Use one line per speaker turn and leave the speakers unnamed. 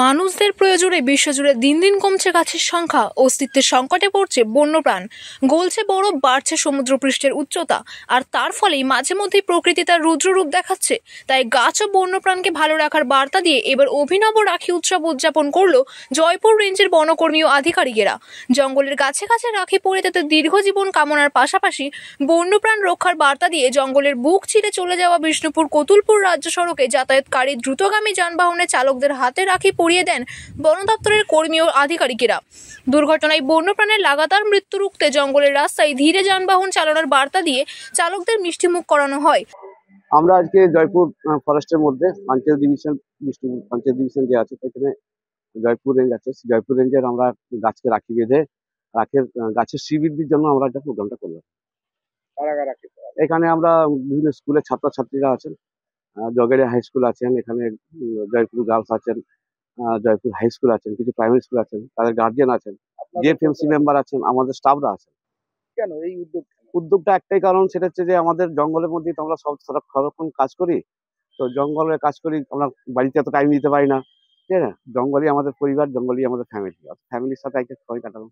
মানুষদের প্রয়োজনে বিশ্বজুড়ে দিন দিন কমছে গাছের সংখ্যা, অস্তিত্বের সংকটে পড়ছে বন্যপ্রাণ, গলছে বরফ, বাড়ছে সমুদ্রপৃষ্ঠের উচ্চতা, আর তার ফলেই মাঝে মধ্যেই প্রকৃতি তার রুদ্ররূপ দেখাচ্ছে। তাই গাছ ও বন্যপ্রাণকে ভালো রাখার বার্তা দিয়ে এবার অভিনব রাখি উৎসব উদযাপন করলো জয়পুর রেঞ্জের বনকর্মী ও আধিকারিকেরা। জঙ্গলের গাছে গাছে রাখি পরে তাদের দীর্ঘজীবন কামনার পাশাপাশি বন্যপ্রাণ রক্ষার বার্তা দিয়ে জঙ্গলের বুক চিরে চলে যাওয়া বিষ্ণুপুর কতুলপুর রাজ্য সড়কে যাতায়াতকারী দ্রুতগামী যানবাহনের চালকদের হাতে রাখি পরিয়ে দেন বন দপ্তরের কর্মী ও আধিকারিকেরা। দুর্ঘটনায় বন্যপ্রাণের লাগাতার মৃত্যু রুখতে জঙ্গলের রাস্তায় ধীরে যানবাহন চালানোর বার্তা দিয়ে চালকদের মিষ্টিমুখ করানো হয়।
আমরা আজকে জয়পুর ফরেস্টের মধ্যে পঞ্চায়েত ডিভিশন, বিষ্ণুপুর পঞ্চায়েত ডিভিশন যে আছে সেখানে জয়পুর রেঞ্জ আছে, জয়পুর রেঞ্জের আমরা গাছকে রাখি বেঁধে গাছের শ্রীবৃদ্ধির জন্য আমরা একটা প্রোগ্রামটা করলাম। এখানে আমরা বিভিন্ন স্কুলের ছাত্রছাত্রীরা আছেন, জগেড়িয়া হাই স্কুল আছেন, এখানে জয়পুর গার্লস আছেন, জয়পুর হাই স্কুল আছেন, কিছু প্রাইমারি স্কুল আছেন, তাদের গার্জিয়ান আছেন, জেএফএমসি মেম্বার আছেন, আমাদের স্টাফরা আছেন।
কেন এই
উদ্যোগটা একটাই কারণ, সেটা হচ্ছে যে আমাদের জঙ্গলের মধ্যে তো আমরা সব কাজ করি, তো জঙ্গলে কাজ করি, আমরা বাড়িতে এত টাইম দিতে পারি না, ঠিক আছে? জঙ্গলই আমাদের পরিবার, জঙ্গলই আমাদের ফ্যামিলির সাথে একটা সময় কাটানো।